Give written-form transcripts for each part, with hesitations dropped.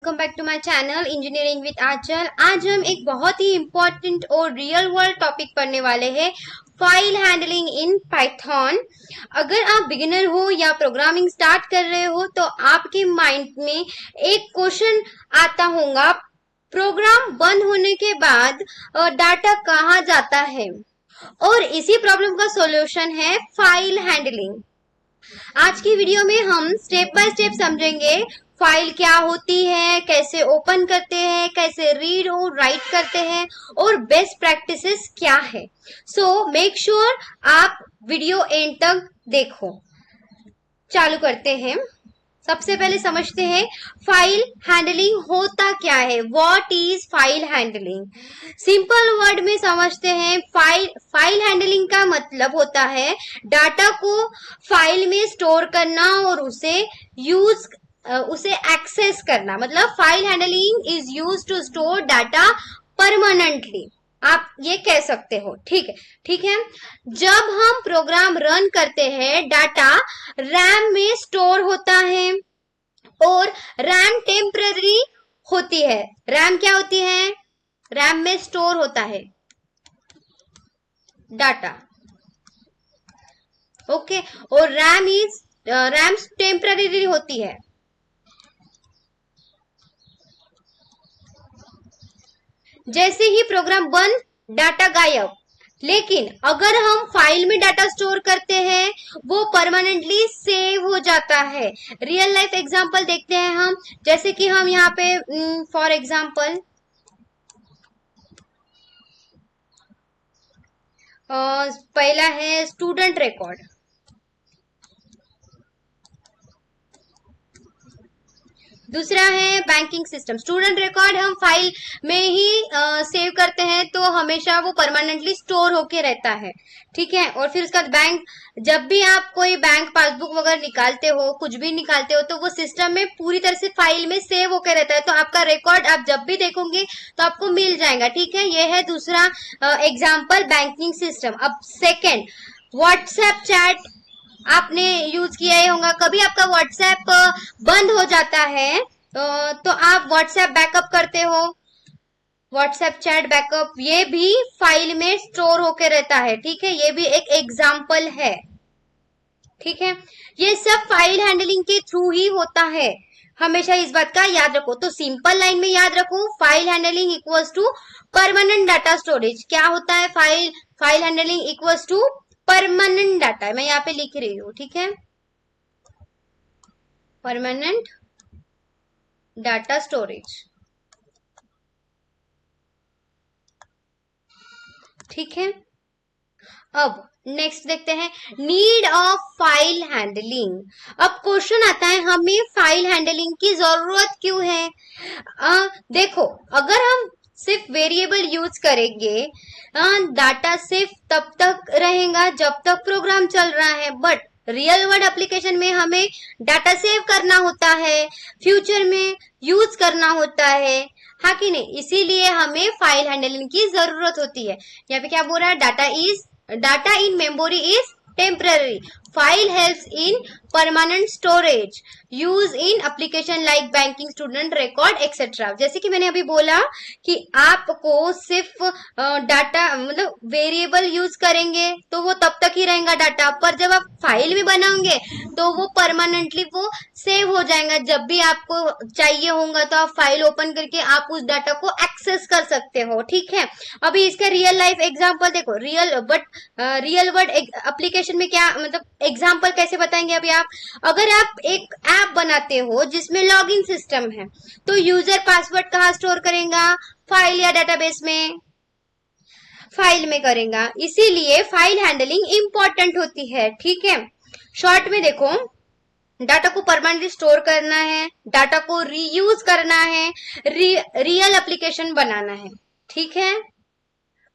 Welcome back to my channel engineering with Aanchal. आज हम एक बहुत ही इंपॉर्टेंट और रियल वर्ल्ड टॉपिक पढ़ने वाले हैं, फाइल हैंडलिंग इन पाइथन। अगर आप बिगिनर हो या प्रोग्रामिंग स्टार्ट कर रहे हो तो आपके माइंड में एक क्वेश्चन आता होगा, प्रोग्राम बंद होने के बाद डाटा कहाँ जाता है, और इसी प्रॉब्लम का सॉल्यूशन है फाइल हैंडलिंग। आज की वीडियो में हम स्टेप बाय स्टेप समझेंगे फाइल क्या होती है, कैसे ओपन करते हैं, कैसे रीड और राइट करते हैं, और बेस्ट प्रैक्टिसेस क्या है। सो मेक श्योर आप वीडियो एंड तक देखो। चालू करते हैं। सबसे पहले समझते हैं फाइल हैंडलिंग होता क्या है। What is file handling? Simple word में समझते हैं। फाइल हैंडलिंग का मतलब होता है डाटा को फाइल में स्टोर करना और उसे एक्सेस करना। मतलब file handling is use to store data permanently, आप ये कह सकते हो। ठीक है। जब हम प्रोग्राम रन करते हैं, डाटा रैम में स्टोर होता है, और रैम टेम्पररी होती है। रैम क्या होती है? रैम में स्टोर होता है डाटा। ओके। और रैम टेम्पररी होती है। जैसे ही प्रोग्राम बंद, डाटा गायब। लेकिन अगर हम फाइल में डाटा स्टोर करते हैं, वो परमानेंटली सेव हो जाता है। रियल लाइफ एग्जांपल देखते हैं हम। जैसे कि हम यहाँ पे फॉर एग्जांपल पहला है स्टूडेंट रिकॉर्ड, दूसरा है बैंकिंग सिस्टम। स्टूडेंट रिकॉर्ड हम फाइल में ही सेव करते हैं, तो हमेशा वो परमानेंटली स्टोर होके रहता है। ठीक है। और फिर उसका बैंक, जब भी आप कोई बैंक पासबुक वगैरह निकालते हो, कुछ भी निकालते हो, तो वो सिस्टम में पूरी तरह से फाइल में सेव होके रहता है। तो आपका रिकॉर्ड आप जब भी देखोगे तो आपको मिल जाएगा। ठीक है। ये है दूसरा एग्जाम्पल, बैंकिंग सिस्टम। अब सेकेंड, व्हाट्सएप चैट आपने यूज किया ही होगा। कभी आपका व्हाट्सएप बंद हो जाता है तो आप व्हाट्सएप बैकअप करते हो। व्हाट्सएप चैट बैकअप ये भी फाइल में स्टोर होके रहता है। ठीक है। ये भी एक एग्जाम्पल है। ठीक है। ये सब फाइल हैंडलिंग के थ्रू ही होता है। हमेशा इस बात का याद रखो। तो सिंपल लाइन में याद रखो, file handling equals to permanent data storage. क्या होता है? File handling equals to permanent data. मैं यहाँ पे लिख रही हूँ। ठीक है। Permanent data storage. ठीक है। अब नेक्स्ट देखते हैं, नीड ऑफ फाइल हैंडलिंग। अब क्वेश्चन आता है, हमें फाइल हैंडलिंग की जरूरत क्यों है? देखो, अगर हम सिर्फ वेरिएबल यूज करेंगे, डाटा सिर्फ तब तक रहेगा जब तक प्रोग्राम चल रहा है। बट रियल वर्ल्ड एप्लीकेशन में हमें डाटा सेव करना होता है, फ्यूचर में यूज करना होता है, हाँ कि नहीं? इसीलिए हमें फाइल हैंडलिंग की जरूरत होती है। यहाँ पे क्या बोल रहा है? Data in memory is temporary, file helps in permanent storage, use in application like banking, student record etcetera. जैसे कि मैंने अभी बोला कि आपको सिर्फ डाटा मतलब वेरिएबल यूज करेंगे तो वो तब तक ही रहेगा डाटा, पर जब आप फाइल में बनाओगे तो वो परमानेंटली वो सेव हो जाएगा। जब भी आपको चाहिए होगा तो आप फाइल ओपन करके आप उस डाटा को एक्सेस कर सकते हो। ठीक है। अभी इसका रियल लाइफ एग्जांपल देखो। रियल वर्ल्ड एप्लीकेशन में क्या मतलब एग्जांपल कैसे बताएंगे? अभी अगर आप एक ऐप बनाते हो जिसमें लॉगिन सिस्टम है, तो यूजर पासवर्ड कहाँ स्टोर करेगा? फाइल या डेटाबेस में? फाइल में करेगा। इसीलिए फाइल हैंडलिंग इंपॉर्टेंट होती है। ठीक है। शॉर्ट में देखो, डाटा को परमानेंटली स्टोर करना है, डाटा को रीयूज करना है, रियल एप्लीकेशन बनाना है। ठीक है।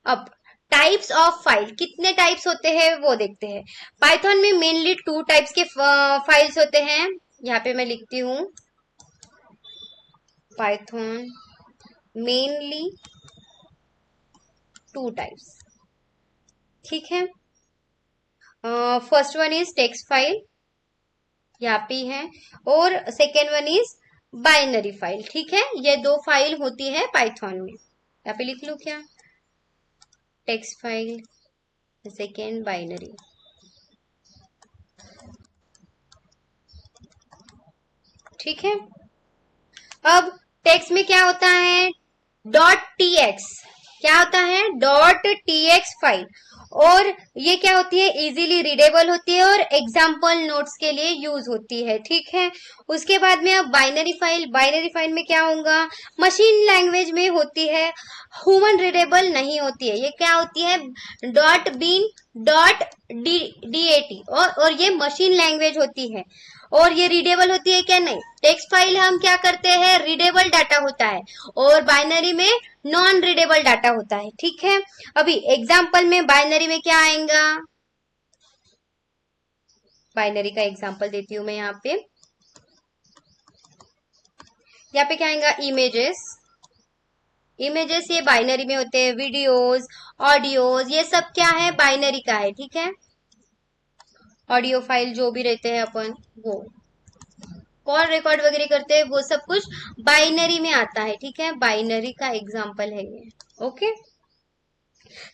अब टाइप्स ऑफ फाइल, कितने टाइप्स होते हैं वो देखते हैं। पाइथन में मेनली 2 टाइप्स के फाइल्स होते हैं। यहाँ पे मैं लिखती हूँ, पाइथन मेनली 2 टाइप्स। ठीक है। First one is text file, यहाँ पे है, और second one is binary file, ठीक है। ये दो फाइल होती है पाइथन में। यहाँ पे लिख लूं क्या, टेक्स्ट फाइल, सेकेंड बाइनरी। ठीक है। अब टेक्स्ट में क्या होता है, .tx, क्या होता है, .tx फाइल, और ये क्या होती है, इजीली रीडेबल होती है और एग्जाम्पल नोट्स के लिए यूज होती है, ठीक है। उसके बाद में अब बाइनरी फाइल, बाइनरी फाइल में क्या होगा, मशीन लैंग्वेज में होती है, ह्यूमन रीडेबल नहीं होती है। ये क्या होती है, .bin .dat, और ये मशीन लैंग्वेज होती है, और ये रीडेबल होती है क्या, नहीं। टेक्स्ट फाइल हम क्या करते हैं, रीडेबल डाटा होता है, और बाइनरी में नॉन रीडेबल डाटा होता है, ठीक है। अभी एग्जाम्पल में बाइनरी में क्या आएगा, बाइनरी का एग्जाम्पल देती हूं मैं यहाँ पे क्या आएगा, इमेजेस। इमेजेस ये बाइनरी में होते हैं, वीडियोस, ऑडियोज, ये सब क्या है, बाइनरी का है, ठीक है। ऑडियो फाइल जो भी रहते हैं अपन, वो कॉल रिकॉर्ड वगैरह करते हैं, वो सब कुछ बाइनरी में आता है, ठीक है। बाइनरी का एग्जाम्पल है ये, ओके।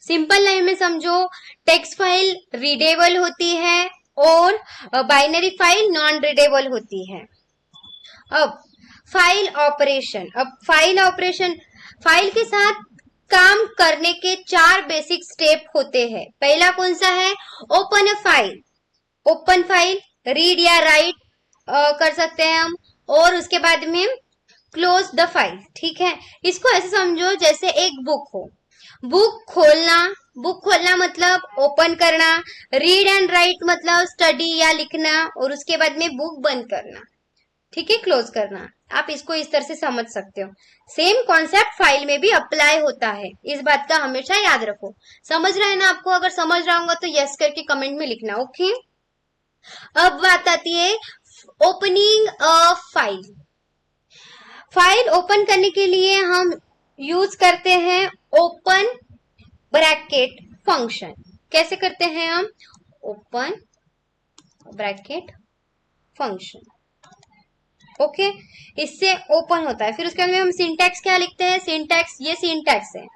सिंपल लाइन में समझो, टेक्स्ट फाइल रीडेबल होती है और बाइनरी फाइल नॉन रीडेबल होती है। अब फाइल ऑपरेशन, अब फाइल ऑपरेशन, फाइल के साथ काम करने के 4 बेसिक स्टेप होते हैं। पहला कौन सा है, open a file, open file, read या राइट कर सकते हैं हम, और उसके बाद में क्लोज द फाइल, ठीक है। इसको ऐसे समझो जैसे एक बुक हो, बुक खोलना, बुक खोलना मतलब ओपन करना, रीड एंड राइट मतलब स्टडी या लिखना, और उसके बाद में बुक बंद करना, ठीक है, क्लोज करना। आप इसको इस तरह से समझ सकते हो। सेम कॉन्सेप्ट फाइल में भी अप्लाई होता है, इस बात का हमेशा याद रखो। समझ रहा है ना आपको, अगर समझ रहा होगा तो यस करके कमेंट में लिखना, ओके। अब बात आती है opening a file. File open करने के लिए हम यूज करते हैं ओपन ब्रैकेट फंक्शन। कैसे करते हैं हम, ओपन ब्रैकेट फंक्शन, ओके। इससे ओपन होता है, फिर उसके बाद में हम सिंटैक्स क्या लिखते हैं, सिंटैक्स, ये सिंटैक्स है।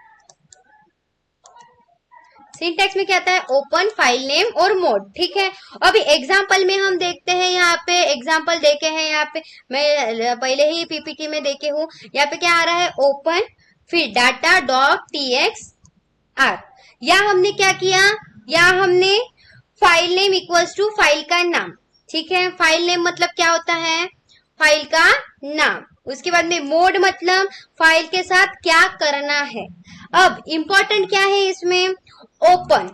सिंटैक्स में क्या आता है, ओपन, फाइल नेम और मोड, ठीक है। अभी एग्जांपल में हम देखते हैं, यहाँ पे एग्जांपल देखे हैं, यहाँ पे मैं पहले ही पीपीटी में देखे हूँ। यहाँ पे क्या आ रहा है, ओपन, फिर डाटा डॉट txt। या हमने क्या किया, या हमने file name equals to file का नाम, ठीक है। फाइल नेम मतलब क्या होता है, फाइल का नाम। उसके बाद में मोड मतलब फाइल के साथ क्या करना है। अब इंपॉर्टेंट क्या है इसमें, ओपन,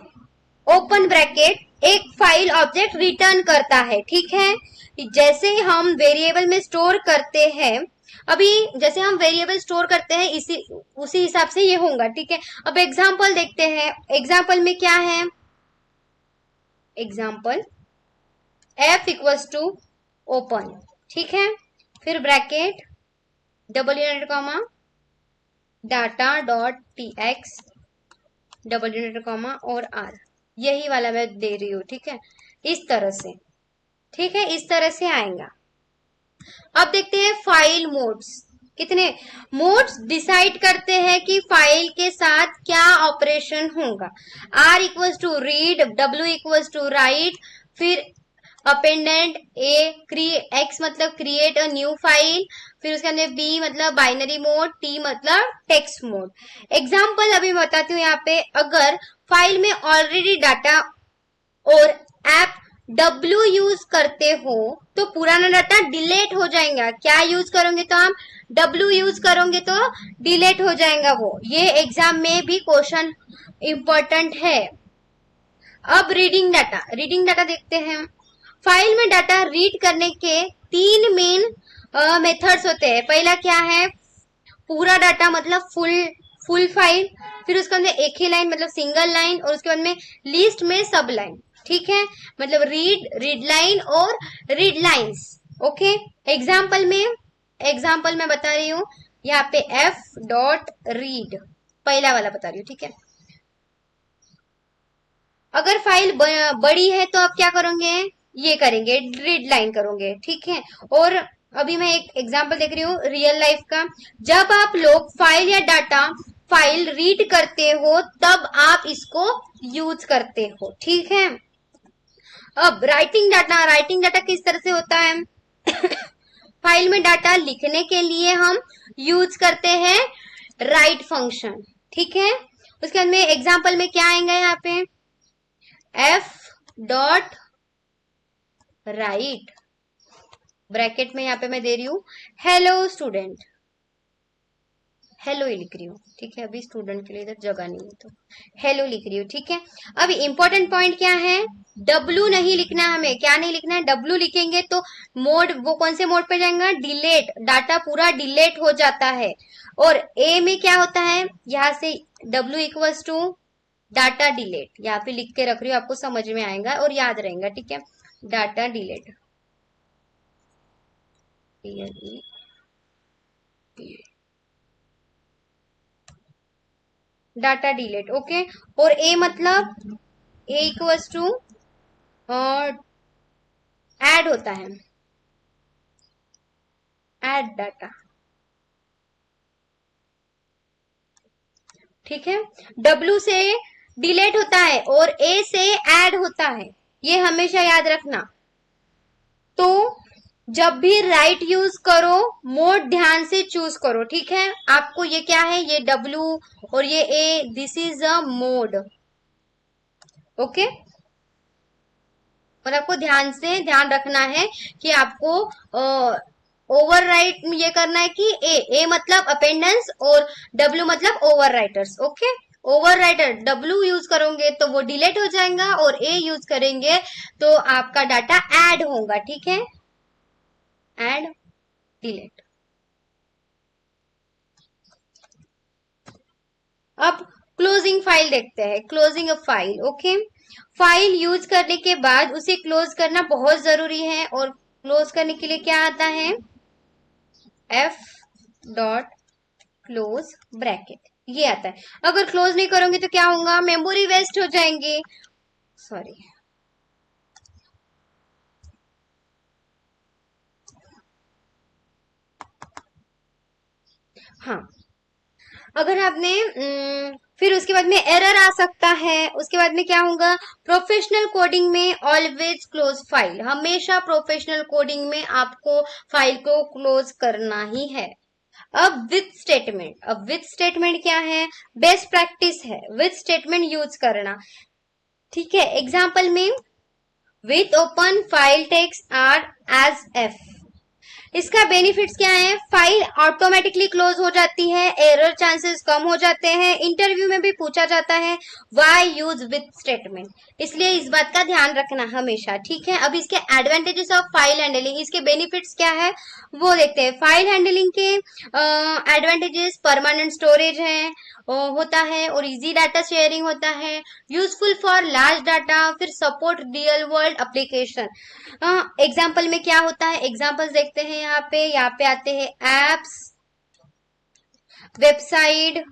ओपन ब्रैकेट एक फाइल ऑब्जेक्ट रिटर्न करता है, ठीक है। जैसे हम वेरिएबल में स्टोर करते हैं, अभी जैसे हम वेरिएबल स्टोर करते हैं इसी उसी हिसाब से ये होगा, ठीक है। अब एग्जांपल देखते हैं, एग्जांपल में क्या है, example f equals to open, ठीक है, फिर bracket double unit comma data dot tx double unit comma और r, यही वाला मैं दे रही हूँ, ठीक है, इस तरह से, ठीक है, इस तरह से आएगा। अब देखते हैं फाइल मोड्स, कितने मोड्स डिसाइड करते हैं कि फाइल के साथ क्या ऑपरेशन होगा। r equals to read, w equals to write, फिर अपेंडेंट, x मतलब क्रिएट अ न्यू फाइल, फिर उसके अंदर b मतलब बाइनरी मोड, t मतलब टेक्स्ट मोड। एग्जाम्पल अभी बताती हूँ यहाँ पे, अगर फाइल में ऑलरेडी डाटा और ऐप w यूज करते हो तो पुराना डाटा डिलीट हो जाएगा। क्या यूज करोगे तो हम w यूज करोगे तो डिलीट हो जाएगा वो। ये एग्जाम में भी क्वेश्चन इंपॉर्टेंट है। अब रीडिंग डाटा, रीडिंग डाटा देखते हैं। फाइल में डाटा रीड करने के 3 मेन मेथड्स होते हैं। पहला क्या है, पूरा डाटा मतलब फुल फाइल, फिर उसके अंदर एक ही लाइन मतलब सिंगल लाइन, और उसके बाद में लिस्ट में सब लाइन, ठीक है, मतलब रीड लाइन और रीड लाइंस, ओके। एग्जाम्पल में बता रही हूँ, यहाँ पे f डॉट रीड पहला वाला बता रही हूँ, ठीक है। अगर फाइल बड़ी है तो आप क्या करोगे, ये करेंगे, रीड लाइन करोगे, ठीक है। और अभी मैं एक एग्जांपल देख रही हूँ रियल लाइफ का। जब आप लोग फाइल या डाटा फाइल रीड करते हो तब आप इसको यूज करते हो, ठीक है। अब राइटिंग डाटा किस तरह से होता है? फाइल में डाटा लिखने के लिए हम यूज करते हैं राइट फंक्शन, ठीक है। उसके बाद में एग्जांपल में क्या आएगा यहाँ पे? एफ डॉट राइट, ब्रैकेट में यहाँ पे मैं दे रही हूँ हेलो स्टूडेंट, हेलो ही लिख रही हूँ, ठीक है। अभी स्टूडेंट के लिए इधर जगह नहीं है तो हेलो लिख रही हूँ, ठीक है। अभी इंपॉर्टेंट पॉइंट क्या है? डब्लू नहीं लिखना है हमें। क्या नहीं लिखना है? डब्लू लिखेंगे तो मोड, वो कौन से मोड पे जाएगा? डिलेट, डाटा पूरा डिलेट हो जाता है। और ए में क्या होता है? यहाँ से W equals to data delete, यहाँ पे लिख के रख रही हूँ, आपको समझ में आएगा और याद रहेगा, ठीक है। Data delete, data delete, okay. और ए मतलब ए इक्वल्स टू ऐड होता है, ऐड डाटा, ठीक है। डब्ल्यू से डिलीट होता है और ए से ऐड होता है, ये हमेशा याद रखना। तो जब भी राइट यूज करो मोड ध्यान से चूज करो, ठीक है। आपको ये क्या है? ये डब्ल्यू और ये a, this is a mode, okay. और आपको ध्यान रखना है कि आपको ओवरराइट ये करना है कि ए मतलब अपेंडेंस और डब्ल्यू मतलब ओवरराइटर्स, ओके। ओवरराइटर डब्ल्यू यूज करोगे तो वो डिलीट हो जाएगा और ए यूज करेंगे तो आपका डाटा ऐड होगा, ठीक है। Add delete. अब क्लोजिंग फाइल देखते हैं, closing a file, okay. File use करने के बाद उसे क्लोज करना बहुत जरूरी है और क्लोज करने के लिए क्या आता है? एफ डॉट क्लोज ब्रैकेट, ये आता है। अगर क्लोज नहीं करोगे तो क्या होगा? मेमोरी वेस्ट हो जाएंगे, सॉरी। हाँ, अगर आपने फिर उसके बाद में एरर आ सकता है। उसके बाद में क्या होगा? प्रोफेशनल कोडिंग में ऑलवेज क्लोज फाइल, हमेशा प्रोफेशनल कोडिंग में आपको फाइल को क्लोज करना ही है। अब विथ स्टेटमेंट, अब विथ स्टेटमेंट क्या है? बेस्ट प्रैक्टिस है विथ स्टेटमेंट यूज करना, ठीक है। एग्जाम्पल में with open file text R as F, इसका बेनिफिट्स क्या है? फाइल ऑटोमेटिकली क्लोज हो जाती है, एरर चांसेस कम हो जाते हैं। इंटरव्यू में भी पूछा जाता है व्हाई यूज विथ स्टेटमेंट, इसलिए इस बात का ध्यान रखना हमेशा, ठीक है। अब इसके एडवांटेजेस ऑफ फाइल हैंडलिंग, इसके बेनिफिट्स क्या है वो देखते हैं। फाइल हैंडलिंग के एडवांटेजेस, परमानेंट स्टोरेज है होता है और इजी डाटा शेयरिंग होता है, यूजफुल फॉर लार्ज डाटा, फिर support real world application. Example में क्या होता है? एग्जाम्पल्स देखते हैं। यहाँ पे आते हैं एप्स, वेबसाइट,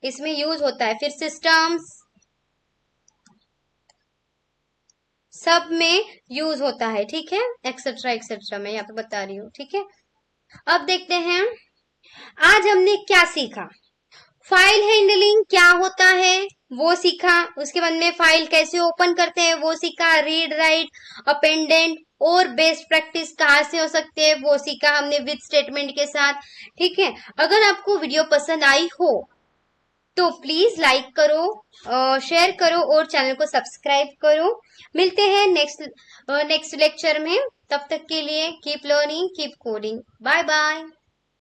इसमें यूज होता है। फिर सिस्टम्स, सब में यूज होता है, ठीक है। एक्सेट्रा एक्सेट्रा मैं यहाँ पे बता रही हूँ, ठीक है। अब देखते हैं आज हमने क्या सीखा। फाइल हैंडलिंग क्या होता है वो सीखा, उसके बाद में फाइल कैसे ओपन करते हैं वो सीखा, रीड राइट अपेंडेंट और बेस्ट प्रैक्टिस कहाँ से हो सकते हैं वो सीखा हमने विद स्टेटमेंट के साथ, ठीक है। अगर आपको वीडियो पसंद आई हो तो प्लीज लाइक करो, शेयर करो और चैनल को सब्सक्राइब करो। मिलते हैं नेक्स्ट लेक्चर में, तब तक के लिए keep learning keep coding, bye bye.